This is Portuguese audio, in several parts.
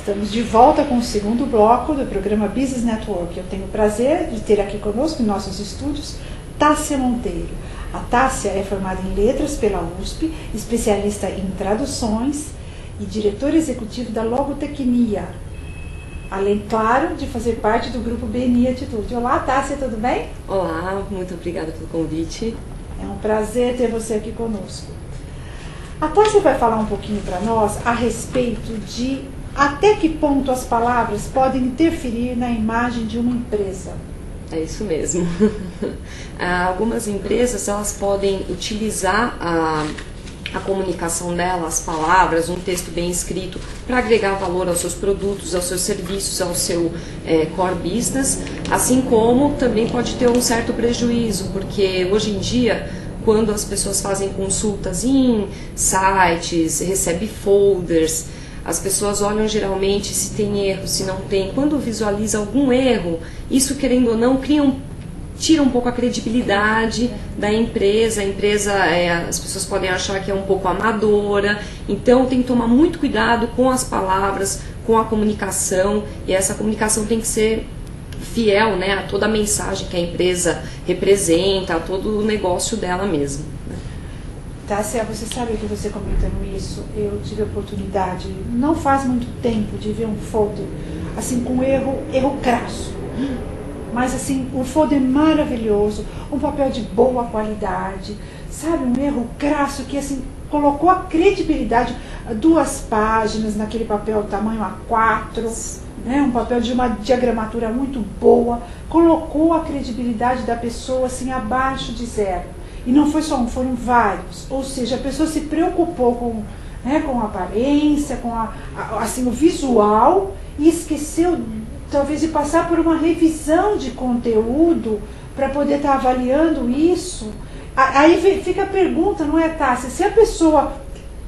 Estamos de volta com o segundo bloco do programa Business Network. Eu tenho o prazer de ter aqui conosco, em nossos estúdios, Tássia Monteiro. A Tássia é formada em Letras pela USP, especialista em traduções e diretor executivo da Logotecnia. Além, claro, de fazer parte do grupo BNI Atitude. Olá, Tássia, tudo bem? Olá, muito obrigada pelo convite. É um prazer ter você aqui conosco. A Tássia vai falar um pouquinho para nós a respeito de até que ponto as palavras podem interferir na imagem de uma empresa. É isso mesmo. Algumas empresas elas podem utilizar a comunicação dela, as palavras, um texto bem escrito para agregar valor aos seus produtos, aos seus serviços, ao seu core business, assim como também pode ter um certo prejuízo, porque hoje em dia, quando as pessoas fazem consultas em sites, recebem folders, as pessoas olham geralmente se tem erro, se não tem. Quando visualiza algum erro, isso, querendo ou não, tira um pouco a credibilidade da empresa. A empresa, as pessoas podem achar que é um pouco amadora. Então tem que tomar muito cuidado com as palavras, com a comunicação. E essa comunicação tem que ser fiel, né, a toda a mensagem que a empresa representa, a todo o negócio dela mesmo. Tássia, você sabe que você comentando isso, eu tive a oportunidade, não faz muito tempo, de ver um folder, assim, com erro crasso. Mas assim, um folder maravilhoso, um papel de boa qualidade, sabe, um erro crasso que assim, colocou a credibilidade, 2 páginas naquele papel tamanho A4, né, um papel de uma diagramatura muito boa, colocou a credibilidade da pessoa assim, abaixo de 0. E não foi só um, foram vários. Ou seja, a pessoa se preocupou com a aparência, com assim, o visual, e esqueceu talvez de passar por uma revisão de conteúdo para poder estar avaliando isso. Aí fica a pergunta, não é, Tássia? Se a pessoa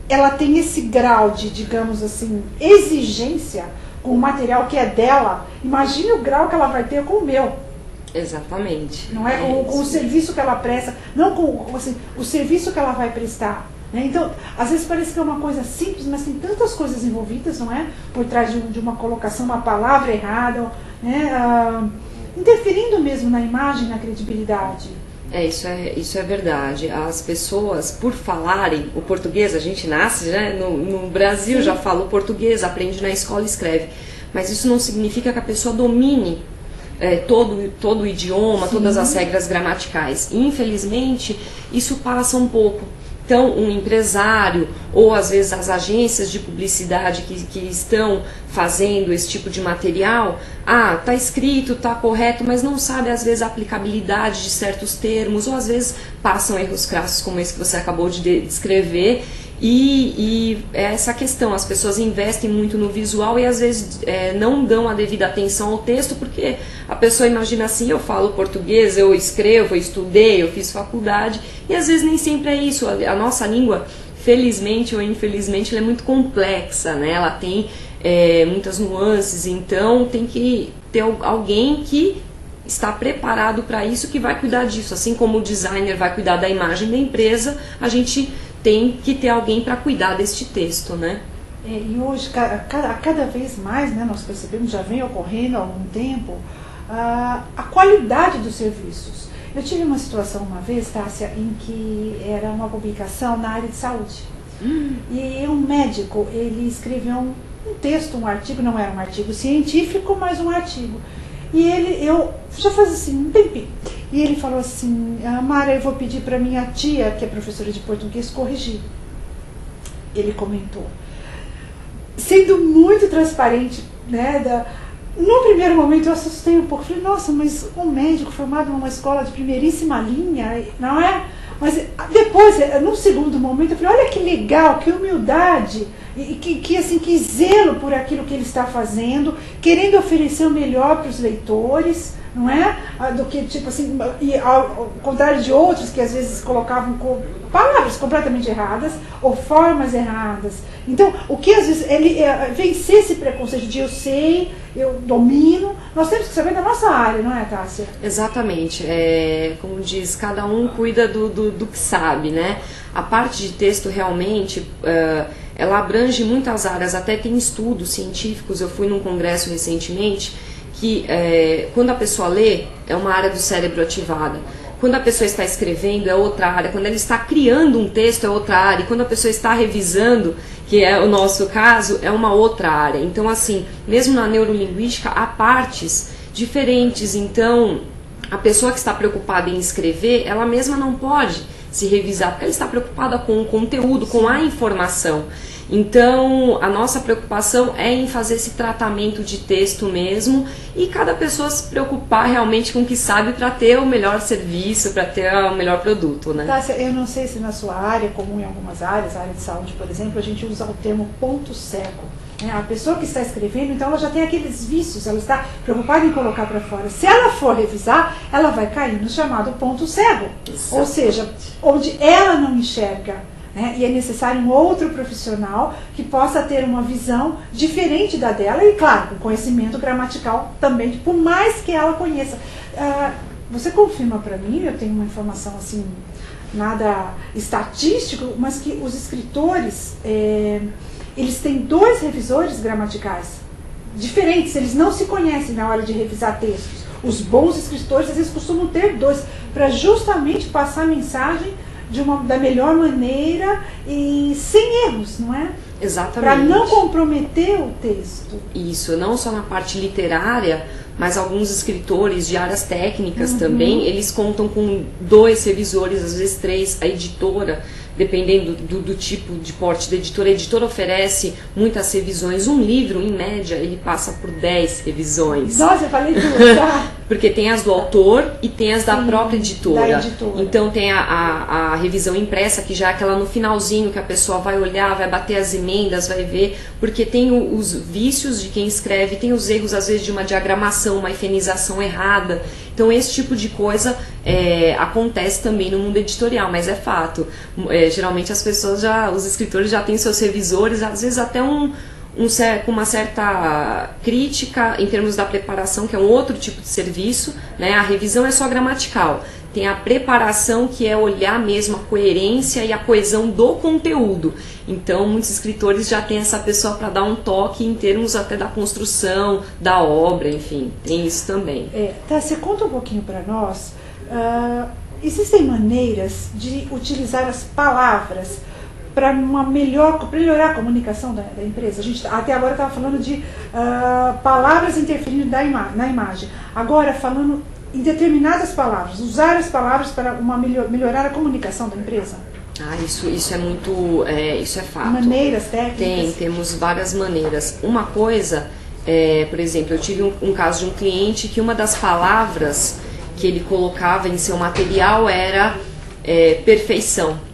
ela tem esse grau de, digamos assim, exigência com o material que é dela, imagine o grau que ela vai ter com o meu. Exatamente. Não é? Com o serviço que ela presta, não com assim, o serviço que ela vai prestar. Né? Então, às vezes parece que é uma coisa simples, mas tem tantas coisas envolvidas, não é? Por trás de uma colocação, uma palavra errada, né? Interferindo mesmo na imagem, na credibilidade. Isso é verdade. As pessoas, por falarem o português, a gente nasce, né, no Brasil. Sim. Já fala o português, aprende na escola e escreve. Mas isso não significa que a pessoa domine todo o idioma, sim, todas as regras gramaticais. Infelizmente, isso passa um pouco. Então, um empresário ou às vezes as agências de publicidade que estão fazendo esse tipo de material, tá escrito, tá correto, mas não sabe às vezes a aplicabilidade de certos termos, ou às vezes passam erros crassos como esse que você acabou de descrever. E essa questão, as pessoas investem muito no visual e às vezes não dão a devida atenção ao texto, porque a pessoa imagina assim, eu falo português, eu escrevo, eu estudei, eu fiz faculdade, e às vezes nem sempre é isso. A nossa língua, felizmente ou infelizmente, ela é muito complexa, né? Ela tem muitas nuances, então tem que ter alguém que está preparado para isso, que vai cuidar disso. Assim como o designer vai cuidar da imagem da empresa, a gente tem que ter alguém para cuidar deste texto, né? E hoje, cada vez mais, né, nós percebemos, já vem ocorrendo há algum tempo, a qualidade dos serviços. Eu tive uma situação uma vez, Tássia, em que era uma publicação na área de saúde. E um médico, ele escreveu um texto, um artigo, não era um artigo científico, mas um artigo. E eu já faz assim um tempinho. E ele falou assim, Mara, eu vou pedir para minha tia, que é professora de português, corrigir. Ele comentou, sendo muito transparente, né? No primeiro momento eu assustei um pouco, falei, nossa, mas um médico formado numa escola de primeiríssima linha, não é? Mas depois, num segundo momento, eu falei, olha que legal, que humildade, e que zelo por aquilo que ele está fazendo, querendo oferecer o melhor para os leitores, não é? Do que, tipo assim, e ao contrário de outros que às vezes colocavam palavras completamente erradas ou formas erradas. Então, o que às vezes ele vencer esse preconceito de eu sei, eu domino, nós temos que saber da nossa área, não é, Tássia? Exatamente. Como diz, cada um cuida do que sabe, né? A parte de texto realmente ela abrange muitas áreas, até tem estudos científicos, eu fui num congresso recentemente, que quando a pessoa lê, é uma área do cérebro ativada. Quando a pessoa está escrevendo, é outra área. Quando ela está criando um texto, é outra área. E quando a pessoa está revisando, que é o nosso caso, é uma outra área. Então, assim, mesmo na neurolinguística, há partes diferentes. Então, a pessoa que está preocupada em escrever, ela mesma não pode se revisar, porque ela está preocupada com o conteúdo, com a informação. Então, a nossa preocupação é em fazer esse tratamento de texto mesmo e cada pessoa se preocupar realmente com o que sabe para ter o melhor serviço, para ter o melhor produto, né? Tássia, eu não sei se na sua área, como em algumas áreas, a área de saúde, por exemplo, a gente usa o termo ponto cego. A pessoa que está escrevendo, então ela já tem aqueles vícios, ela está preocupada em colocar para fora. Se ela for revisar, ela vai cair no chamado ponto cego. Exato. Ou seja, onde ela não enxerga. E é necessário um outro profissional que possa ter uma visão diferente da dela e, claro, com conhecimento gramatical também, por mais que ela conheça. Você confirma para mim, eu tenho uma informação assim, nada estatístico, mas que os escritores, eles têm 2 revisores gramaticais diferentes, eles não se conhecem na hora de revisar textos. Os bons escritores, às vezes, costumam ter 2, para justamente passar a mensagem da melhor maneira e sem erros, não é? Exatamente. Para não comprometer o texto. Isso, não só na parte literária, mas alguns escritores de áreas técnicas também, eles contam com 2 revisores, às vezes 3, a editora, dependendo do tipo de porte da editora. A editora oferece muitas revisões. Um livro, em média, ele passa por 10 revisões. Nossa, eu falei tudo, tá? Porque tem as do autor e tem as da própria editora. Da editora. Então tem a revisão impressa, que já é aquela no finalzinho, que a pessoa vai olhar, vai bater as emendas, vai ver, porque tem os vícios de quem escreve, tem os erros, às vezes, de uma diagramação, uma efenização errada. Então esse tipo de coisa acontece também no mundo editorial, mas é fato. Geralmente as pessoas os escritores já têm seus revisores, às vezes até com uma certa crítica em termos da preparação, que é um outro tipo de serviço, né? A revisão é só gramatical. Tem a preparação, que é olhar mesmo a coerência e a coesão do conteúdo. Então, muitos escritores já têm essa pessoa para dar um toque em termos até da construção, da obra, enfim, tem isso também. Tá, você conta um pouquinho para nós, existem maneiras de utilizar as palavras para melhorar a comunicação da empresa? A gente até agora estava falando de palavras interferindo na imagem. Agora, falando em determinadas palavras, usar as palavras para melhorar a comunicação da empresa? Isso é muito, isso é fato. Maneiras técnicas? Temos várias maneiras. Uma coisa, por exemplo, eu tive um caso de um cliente que uma das palavras que ele colocava em seu material era perfeição.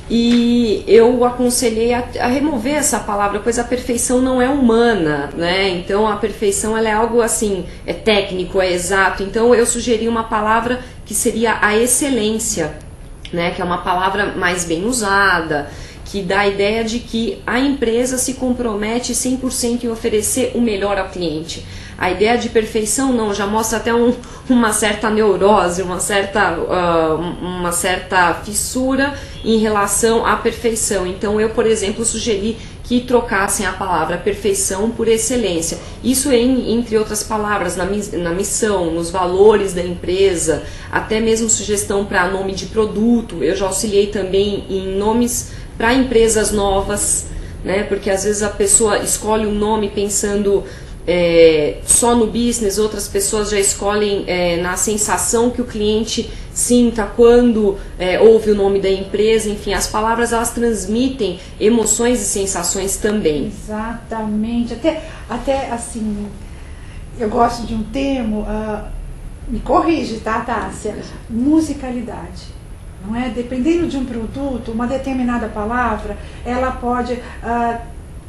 E eu aconselhei a remover essa palavra, pois a perfeição não é humana, né? Então a perfeição ela é algo assim, é técnico, é exato. Então eu sugeri uma palavra que seria a excelência, né? Que é uma palavra mais bem usada, que dá a ideia de que a empresa se compromete 100% em oferecer o melhor ao cliente. A ideia de perfeição não, já mostra até uma certa neurose, uma certa fissura em relação à perfeição. Então eu, por exemplo, sugeri que trocassem a palavra perfeição por excelência. Isso entre outras palavras, na missão, nos valores da empresa, até mesmo sugestão para nome de produto. Eu já auxiliei também em nomes para empresas novas, né? Porque às vezes a pessoa escolhe um nome pensando só no business, outras pessoas já escolhem na sensação que o cliente sinta quando ouve o nome da empresa. Enfim, as palavras elas transmitem emoções e sensações também. Exatamente. Até assim, eu gosto de um termo, me corrige, tá, Tássia? Musicalidade. Não é? Dependendo de um produto, uma determinada palavra, ela pode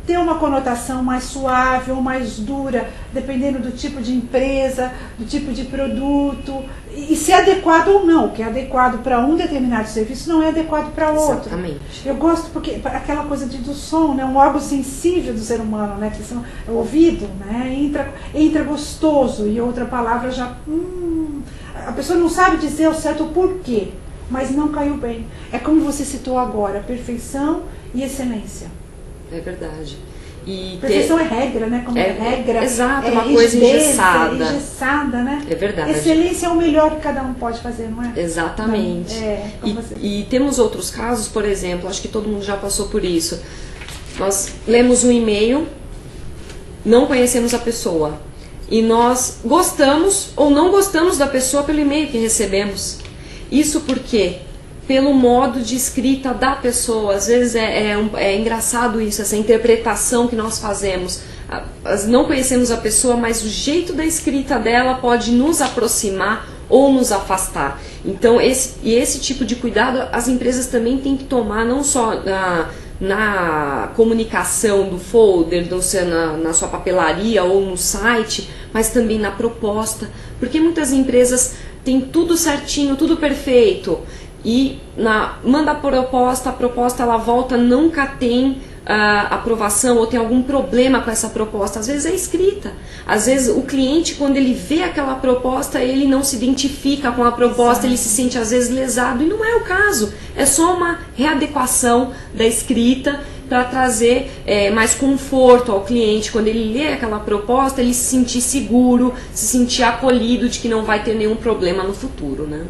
ter uma conotação mais suave ou mais dura, dependendo do tipo de empresa, do tipo de produto, e ser adequado ou não. O que é adequado para um determinado serviço não é adequado para outro. Exatamente. Eu gosto porque aquela coisa do som, né, um órgão sensível do ser humano, né, que são, o ouvido, né, entra gostoso, e outra palavra já a pessoa não sabe dizer o certo porquê, mas não caiu bem. É como você citou agora, perfeição e excelência. É verdade. E perfeição é regra, né? Como é regra. Exato, uma coisa engessada. É engessada, né? É verdade. Excelência é o melhor que cada um pode fazer, não é? Exatamente. E temos outros casos, por exemplo, acho que todo mundo já passou por isso. Nós lemos um e-mail, não conhecemos a pessoa. E nós gostamos ou não gostamos da pessoa pelo e-mail que recebemos. Isso porque, pelo modo de escrita da pessoa, às vezes é engraçado isso, essa interpretação que nós fazemos. Não conhecemos a pessoa, mas o jeito da escrita dela pode nos aproximar ou nos afastar. Então, esse tipo de cuidado as empresas também têm que tomar, não só na comunicação do folder, na sua papelaria ou no site, mas também na proposta, porque muitas empresas têm tudo certinho, tudo perfeito, e manda a proposta ela volta, nunca tem aprovação ou tem algum problema com essa proposta. Às vezes é escrita, às vezes o cliente, quando ele vê aquela proposta, ele não se identifica com a proposta, ele se sente às vezes lesado, e não é o caso, é só uma readequação da escrita para trazer mais conforto ao cliente. Quando ele lê aquela proposta, ele se sentir seguro, se sentir acolhido de que não vai ter nenhum problema no futuro, né?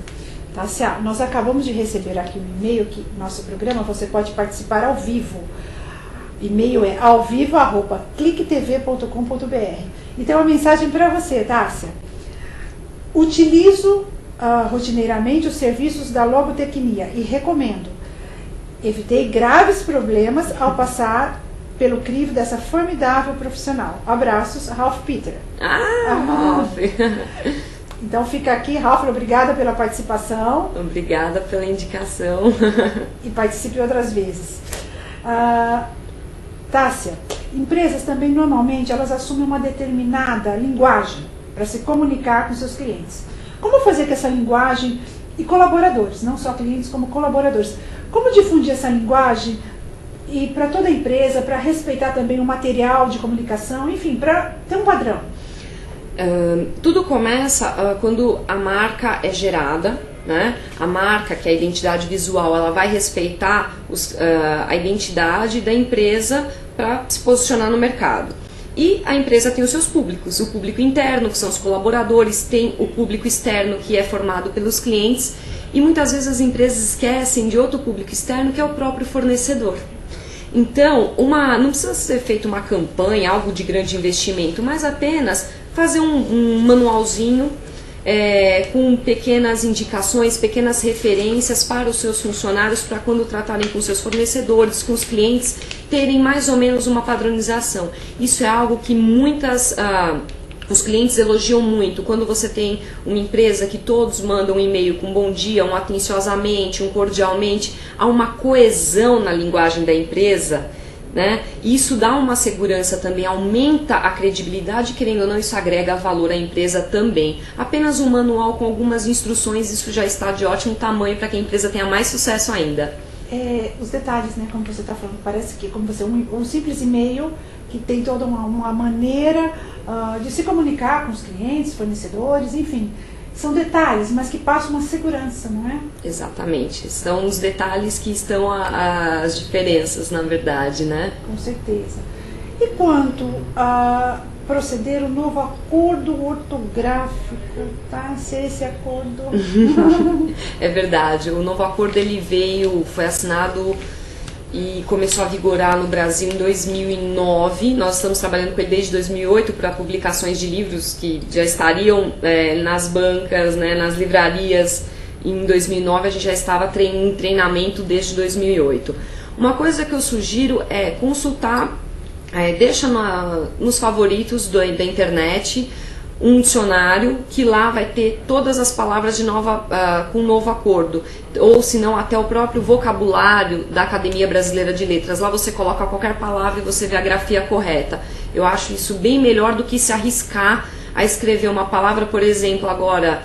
Tássia, nós acabamos de receber aqui um e-mail que nosso programa você pode participar ao vivo. E-mail é alvivo@clicktv.com.br. E tem uma mensagem para você, Tássia. Utilizo rotineiramente os serviços da logotecnia e recomendo. Evitei graves problemas ao passar pelo crivo dessa formidável profissional. Abraços, Ralph Peter. Ralph! Então fica aqui, Ralph, obrigada pela participação. Obrigada pela indicação. E participe outras vezes. Tássia, empresas também normalmente elas assumem uma determinada linguagem para se comunicar com seus clientes. Como fazer com essa linguagem e colaboradores, não só clientes como colaboradores? Como difundir essa linguagem e para toda a empresa, para respeitar também o material de comunicação, enfim, para ter um padrão? Tudo começa quando a marca é gerada, né? A marca, que é a identidade visual, ela vai respeitar a identidade da empresa para se posicionar no mercado. E a empresa tem os seus públicos, o público interno, que são os colaboradores, tem o público externo, que é formado pelos clientes, e muitas vezes as empresas esquecem de outro público externo, que é o próprio fornecedor. Então, não precisa ser feita uma campanha, algo de grande investimento, mas apenas fazer um manualzinho com pequenas indicações, pequenas referências para os seus funcionários, para quando tratarem com seus fornecedores, com os clientes, terem mais ou menos uma padronização. Isso é algo que os clientes elogiam muito. Quando você tem uma empresa que todos mandam um e-mail com bom dia, um atenciosamente, um cordialmente, há uma coesão na linguagem da empresa, né? Isso dá uma segurança também, aumenta a credibilidade, querendo ou não, isso agrega valor à empresa também. Apenas um manual com algumas instruções, isso já está de ótimo tamanho para que a empresa tenha mais sucesso ainda. Os detalhes, né, como você está falando, parece que como você um simples e-mail que tem toda uma maneira de se comunicar com os clientes, fornecedores, enfim. São detalhes, mas que passam uma segurança, não é? Exatamente. São os detalhes que estão as diferenças, na verdade, né? Com certeza. E quanto a proceder o novo acordo ortográfico, tá? Se esse acordo... É verdade. O novo acordo foi assinado e começou a vigorar no Brasil em 2009. Nós estamos trabalhando com ele desde 2008 para publicações de livros que já estariam nas bancas, né, nas livrarias. Em 2009 a gente já estava em treinamento desde 2008. Uma coisa que eu sugiro é consultar, deixa nos favoritos da internet um dicionário que lá vai ter todas as palavras com novo acordo, ou se não até o próprio vocabulário da Academia Brasileira de Letras. Lá você coloca qualquer palavra e você vê a grafia correta. Eu acho isso bem melhor do que se arriscar a escrever uma palavra, por exemplo, agora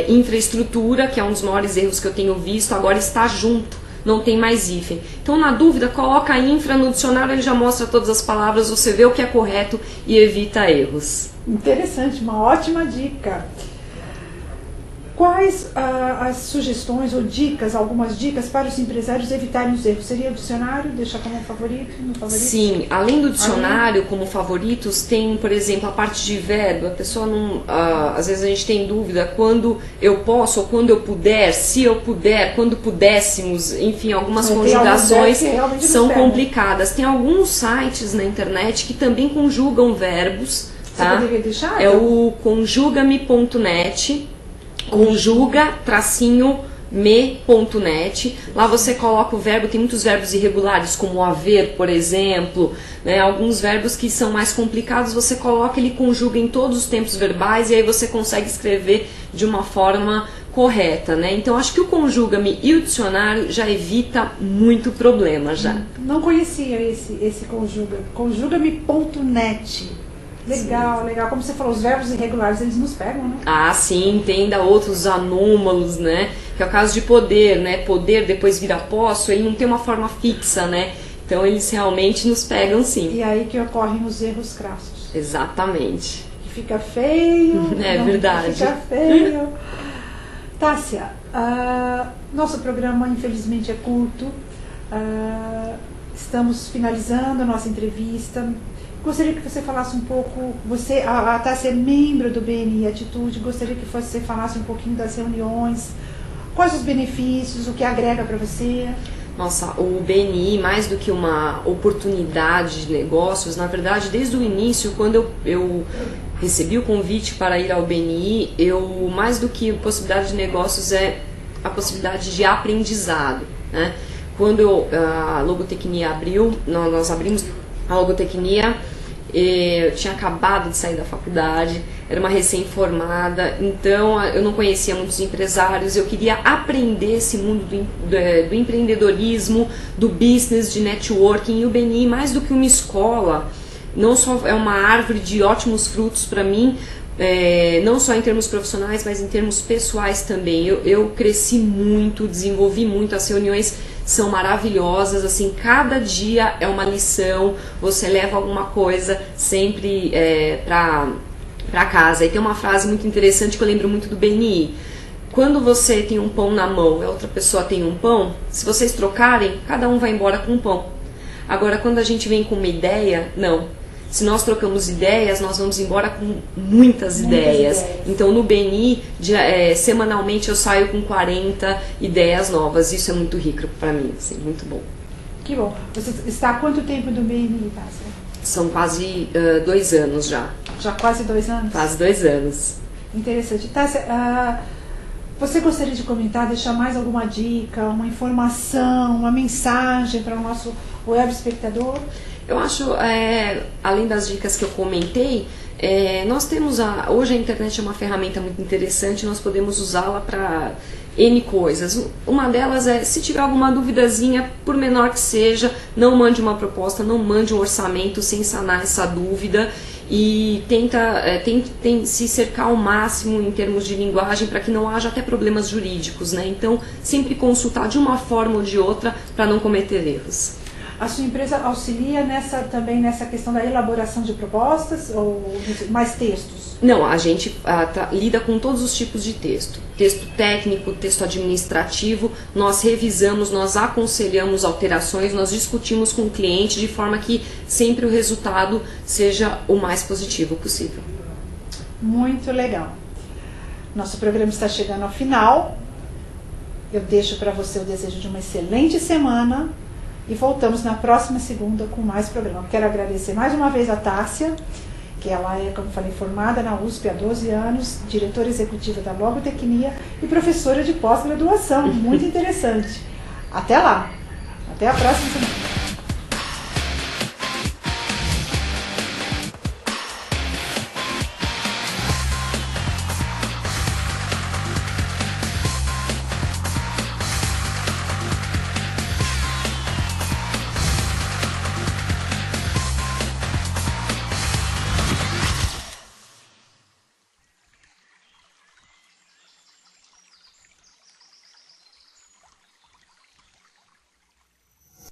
infraestrutura, que é um dos maiores erros que eu tenho visto, agora está junto, não tem mais hífen. Então, na dúvida, coloca infra no dicionário, ele já mostra todas as palavras, você vê o que é correto e evita erros. Interessante, uma ótima dica. Quais as sugestões ou dicas, algumas dicas para os empresários evitarem os erros? Seria o dicionário, deixar como favorito, no favorito? Sim, além do dicionário como favoritos, tem, por exemplo, a parte de verbo. A pessoa não, às vezes a gente tem dúvida quando eu posso ou quando eu puder, se eu puder, quando pudéssemos, enfim, algumas conjugações são complicadas. Tem alguns sites na internet que também conjugam verbos, tá? Você poderia deixar? É o conjugame.net, conjuga-me.net. Lá você coloca o verbo, tem muitos verbos irregulares, como haver, por exemplo, né? Alguns verbos que são mais complicados, você coloca, ele conjuga em todos os tempos verbais e aí você consegue escrever de uma forma correta, né? Então acho que o conjuga-me e o dicionário já evita muito problema já. Não conhecia esse conjuga-me.net. Legal, sim. Legal. Como você falou, os verbos irregulares, eles nos pegam, né? Ah, sim, tem ainda outros anômalos, né? Que é o caso de poder, né? Poder depois vira posso, ele não tem uma forma fixa, né? Então eles realmente nos pegam, sim. E aí que ocorrem os erros crassos. Exatamente. Que fica feio. É verdade. Fica feio. Tássia, nosso programa infelizmente é curto. Estamos finalizando a nossa entrevista. Gostaria que você falasse um pouco, a Tássia é membro do BNI Atitude, gostaria que você falasse um pouquinho das reuniões, quais os benefícios, o que agrega para você. Nossa, o BNI, mais do que uma oportunidade de negócios, na verdade, desde o início, quando eu recebi o convite para ir ao BNI, mais do que possibilidade de negócios, é a possibilidade de aprendizado, né? Quando a Logotecnia abriu, nós abrimos a Logotecnia, eu tinha acabado de sair da faculdade, era uma recém-formada, então eu não conhecia muitos empresários, eu queria aprender esse mundo do empreendedorismo, do business, de networking, e o BNI, mais do que uma escola, não só é uma árvore de ótimos frutos para mim, não só em termos profissionais, mas em termos pessoais também. Eu cresci muito, desenvolvi muito, as reuniões são maravilhosas, assim, cada dia é uma lição, você leva alguma coisa sempre para casa. E tem uma frase muito interessante que eu lembro muito do BNI: quando você tem um pão na mão e a outra pessoa tem um pão, se vocês trocarem, cada um vai embora com um pão. Agora, quando a gente vem com uma ideia, não. Se nós trocamos ideias, nós vamos embora com muitas ideias. Então, no BNI, semanalmente eu saio com 40 ideias novas. Isso é muito rico para mim, assim, muito bom. Que bom. Você está há quanto tempo no BNI, Tássia? São quase 2 anos já. Já quase 2 anos? Quase 2 anos. Interessante. Tássia, você gostaria de comentar, deixar mais alguma dica, uma informação, uma mensagem para o nosso web espectador? Eu acho, além das dicas que eu comentei, nós temos hoje a internet é uma ferramenta muito interessante, nós podemos usá-la para N coisas. Uma delas é, se tiver alguma duvidazinha, por menor que seja, não mande uma proposta, não mande um orçamento sem sanar essa dúvida, e tente se cercar ao máximo em termos de linguagem para que não haja até problemas jurídicos, né? Então, sempre consultar de uma forma ou de outra para não cometer erros. A sua empresa auxilia também nessa questão da elaboração de propostas ou mais textos? Não, a gente lida com todos os tipos de texto. Texto técnico, texto administrativo, nós revisamos, nós aconselhamos alterações, nós discutimos com o cliente de forma que sempre o resultado seja o mais positivo possível. Muito legal. Nosso programa está chegando ao final. Eu deixo para você o desejo de uma excelente semana. E voltamos na próxima segunda com mais programa. Quero agradecer mais uma vez a Tássia, que ela é, como falei, formada na USP há 12 anos, diretora executiva da Logotecnia e professora de pós-graduação. Muito interessante. Até lá. Até a próxima semana.